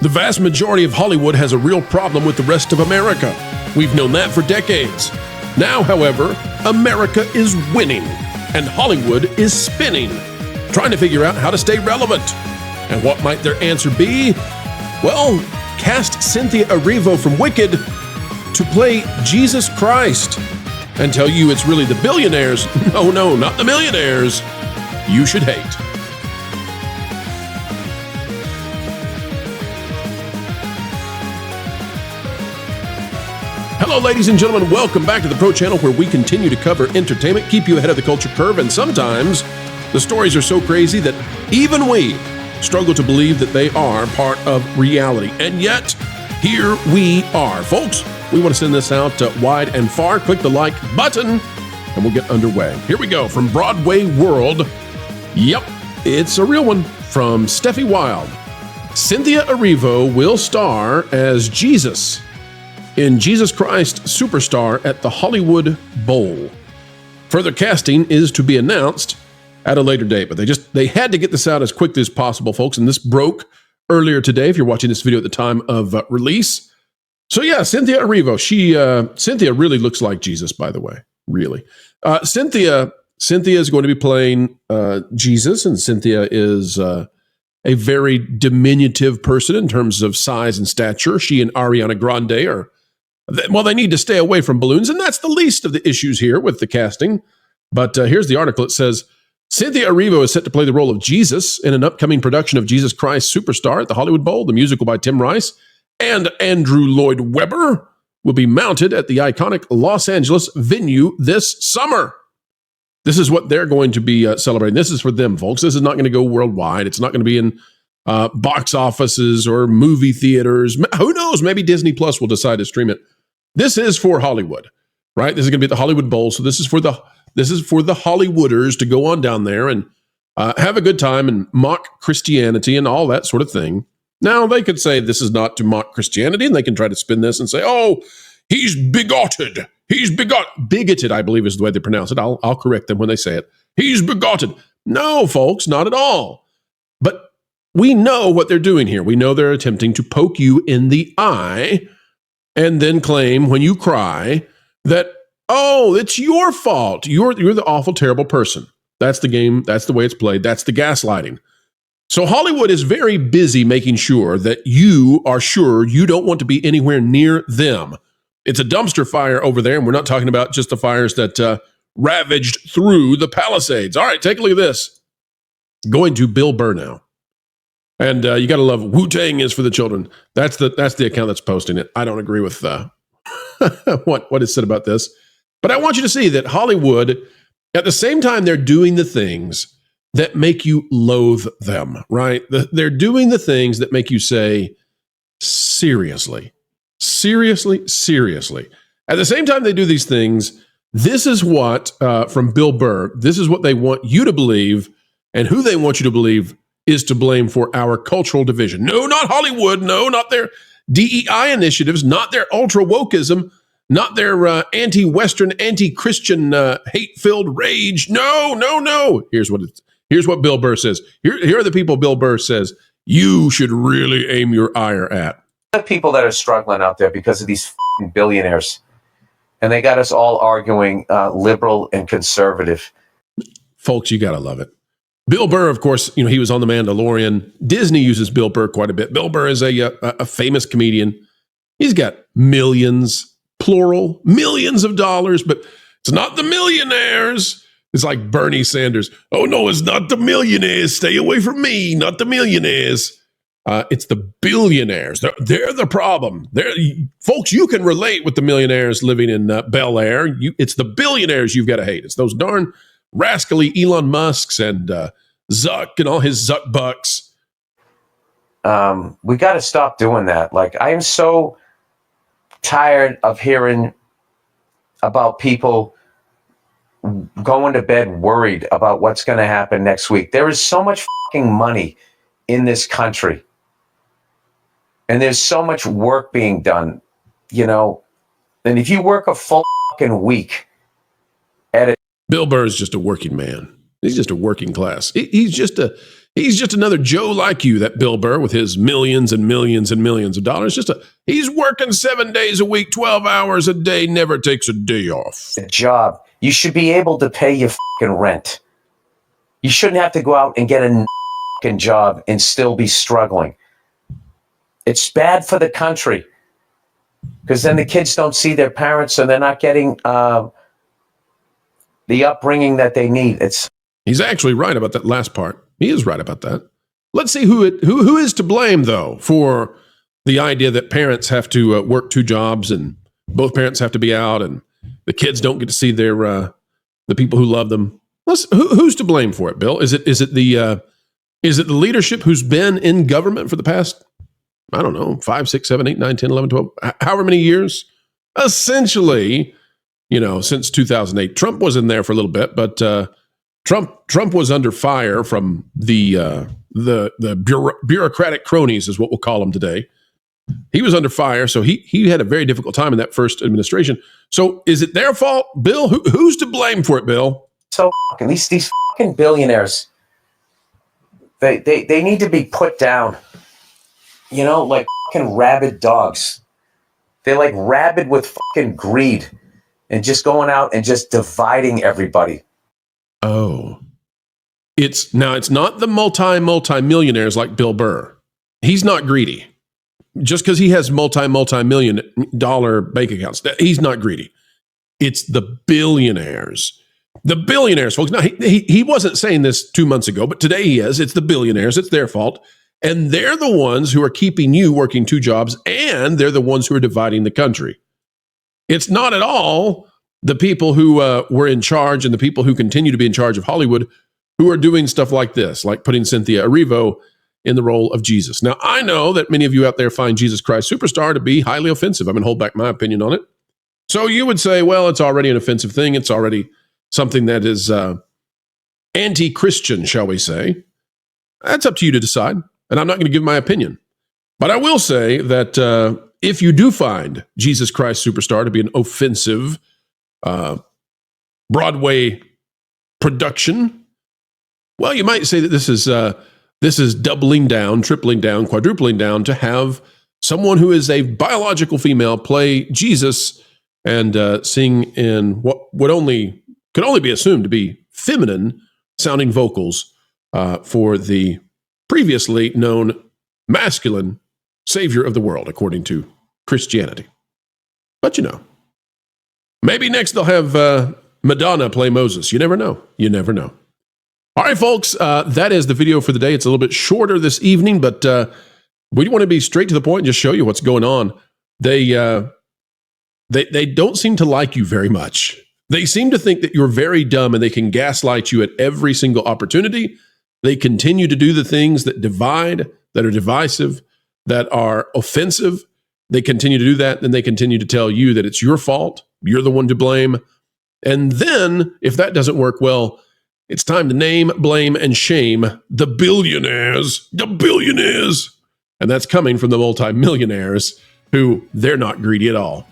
The vast majority of Hollywood has a real problem with the rest of America. We've known that for decades. Now, however, America is winning, and Hollywood is spinning, trying to figure out how to stay relevant. And what might their answer be? Well, cast Cynthia Erivo from Wicked to play Jesus Christ and tell you it's really the billionaires, no, not the millionaires, you should hate. Hello, ladies and gentlemen. Welcome back to the Pro Channel, where we continue to cover entertainment, keep you ahead of the culture curve, and sometimes the stories are so crazy that even we struggle to believe that they are part of reality. And yet, here we are. Folks, we want to send this out wide and far. Click the like button, and we'll get underway. Here we go from Broadway World. Yep, it's a real one from Steffi Wild. Cynthia Erivo will star as Jesus in Jesus Christ Superstar at the Hollywood Bowl. Further casting is to be announced at a later date, but they had to get this out as quickly as possible, folks, and this broke earlier today if you're watching this video at the time of release. So yeah, Cynthia Erivo, Cynthia really looks like Jesus, by the way, really. Cynthia is going to be playing Jesus, and Cynthia is a very diminutive person in terms of size and stature. She and Ariana Grande are, well, they need to stay away from balloons, and that's the least of the issues here with the casting. But here's the article. It says, Cynthia Erivo is set to play the role of Jesus in an upcoming production of Jesus Christ Superstar at the Hollywood Bowl. The musical by Tim Rice and Andrew Lloyd Webber will be mounted at the iconic Los Angeles venue this summer. This is what they're going to be celebrating. This is for them, folks. This is not going to go worldwide. It's not going to be in box offices or movie theaters. Who knows? Maybe Disney Plus will decide to stream it. This is for Hollywood, right? This is going to be at the Hollywood Bowl. So this is for the Hollywooders to go on down there and have a good time and mock Christianity and all that sort of thing. Now, they could say this is not to mock Christianity, and they can try to spin this and say, oh, he's bigoted. He's bigoted, I believe is the way they pronounce it. I'll correct them when they say it. He's bigoted. No, folks, not at all. But we know what they're doing here. We know they're attempting to poke you in the eye and then claim when you cry that, oh, it's your fault. You're the awful, terrible person. That's the game. That's the way it's played. That's the gaslighting. So Hollywood is very busy making sure that you are sure you don't want to be anywhere near them. It's a dumpster fire over there, and we're not talking about just the fires that ravaged through the Palisades. All right, take a look at this. Going to Bill Burr now. And you got to love Wu-Tang is for the children. That's the account that's posting it. I don't agree with what is said about this. But I want you to see that Hollywood, at the same time, they're doing the things that make you loathe them, right? They're doing the things that make you say, seriously. At the same time they do these things, this is what, from Bill Burr, this is what they want you to believe, and who they want you to believe is to blame for our cultural division. No, not Hollywood. No, not their DEI initiatives, not their ultra-wokeism, not their anti-Western, anti-Christian, hate-filled rage. No. Here's what Bill Burr says. Here are the people Bill Burr says you should really aim your ire at. The people that are struggling out there because of these billionaires, and they got us all arguing liberal and conservative. Folks, you got to love it. Bill Burr, of course, he was on The Mandalorian. Disney uses Bill Burr quite a bit. Bill Burr is a famous comedian. He's got millions, plural, millions of dollars, but it's not the millionaires. It's like Bernie Sanders. Oh, no, it's not the millionaires. Stay away from me, not the millionaires. It's the billionaires. They're the problem. Folks, you can relate with the millionaires living in Bel Air. It's the billionaires you've got to hate. It's those darn rascally Elon Musks and Zuck and all his Zuck bucks. We got to stop doing that. Like, I am so tired of hearing about people going to bed worried about what's going to happen next week. There is so much fucking money in this country. And there's so much work being done, and if you work a full fucking week at it. Bill Burr is just a working man. He's just a working class. He's just He's just another Joe like you, that Bill Burr, with his millions and millions and millions of dollars. He's working 7 days a week, 12 hours a day, never takes a day off. A job. You should be able to pay your fucking rent. You shouldn't have to go out and get a fucking job and still be struggling. It's bad for the country because then the kids don't see their parents and they're not getting the upbringing that they need. He's actually right about that last part. He is right about that. Let's see who is to blame, though, for the idea that parents have to work 2 jobs and both parents have to be out and the kids don't get to see their the people who love them. Who's to blame for it, Bill? Is it the leadership who's been in government for the past, I don't know, 5, 6, 7, 8, 9, 10, 11, 12, however many years? Essentially, since 2008. Trump was in there for a little bit, but Trump was under fire from the bureaucratic cronies, is what we'll call them today. He was under fire, so he had a very difficult time in that first administration. So is it their fault, Bill? Who's to blame for it, Bill? So these fucking billionaires, they need to be put down. Like fucking rabid dogs. They're like rabid with fucking greed and just going out and just dividing everybody. Oh. It's not the multi-millionaires like Bill Burr. He's not greedy. Just because he has multi-million dollar bank accounts, he's not greedy. It's the billionaires. The billionaires, folks. Now, he wasn't saying this 2 months ago, but today he is. It's the billionaires. It's their fault. And they're the ones who are keeping you working 2 jobs, and they're the ones who are dividing the country. It's not at all the people who were in charge and the people who continue to be in charge of Hollywood who are doing stuff like this, like putting Cynthia Erivo in the role of Jesus. Now, I know that many of you out there find Jesus Christ Superstar to be highly offensive. I'm going to hold back my opinion on it. So you would say, well, it's already an offensive thing. It's already something that is anti-Christian, shall we say. That's up to you to decide, and I'm not going to give my opinion. But I will say that if you do find Jesus Christ Superstar to be an offensive Broadway production, well, you might say that this is doubling down, tripling down, quadrupling down to have someone who is a biological female play Jesus and sing in what could only be assumed to be feminine sounding vocals for the previously known masculine savior of the world, according to Christianity. But maybe next they'll have Madonna play Moses. You never know. You never know. All right, folks, that is the video for the day. It's a little bit shorter this evening, but we want to be straight to the point and just show you what's going on. They don't seem to like you very much. They seem to think that you're very dumb and they can gaslight you at every single opportunity. They continue to do the things that divide, that are divisive, that are offensive. They continue to do that, and they continue to tell you that it's your fault. You're the one to blame. And then, if that doesn't work, well, it's time to name, blame, and shame the billionaires. The billionaires. And that's coming from the multimillionaires who they're not greedy at all.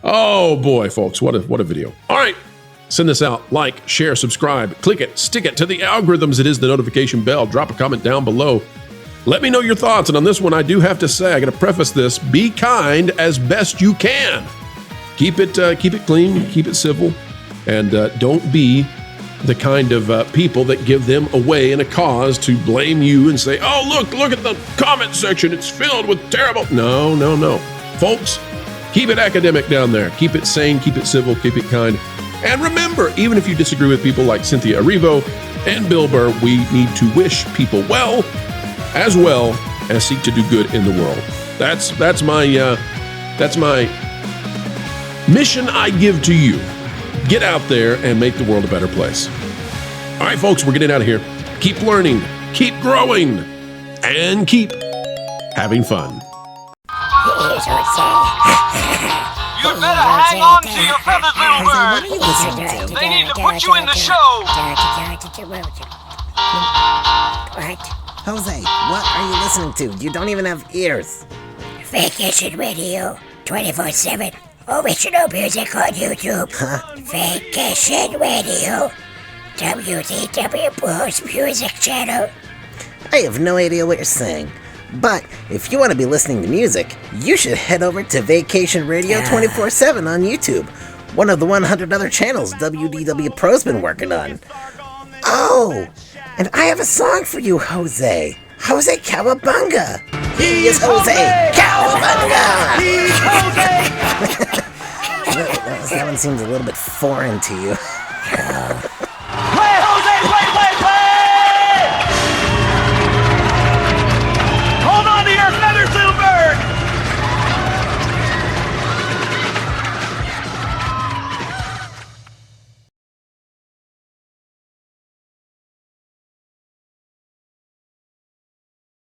Oh boy, folks, what a video. All right, send this out. Like, share, subscribe, click it, stick it to the algorithms. It is the notification bell. Drop a comment down below. Let me know your thoughts. And on this one, I do have to say, I got to preface this, be kind as best you can. Keep it clean, keep it civil, and don't be the kind of people that give them away in a cause to blame you and say, oh, look at the comment section. It's filled with terrible. No. Folks, keep it academic down there. Keep it sane, keep it civil, keep it kind. And remember, even if you disagree with people like Cynthia Erivo and Bill Burr, we need to wish people well as seek to do good in the world. That's my mission I give to you. Get out there and make the world a better place. All right, folks, we're getting out of here. Keep learning, keep growing, and keep having fun. You'd better hang on to your feathers, little bird. They need to put you in the show. What? Jose, what are you listening to? You don't even have ears. Vacation Radio, 24/7. Original music on YouTube. Huh? Vacation Radio, WDW Pro Music Channel. I have no idea what you're saying. But if you want to be listening to music, you should head over to Vacation Radio 24/7 on YouTube, one of the 100 other channels WDW Pro's been working on. Oh, and I have a song for you, Jose. Jose Cowabunga. He is Jose Cowabunga. He's Jose. That one seems a little bit foreign to you.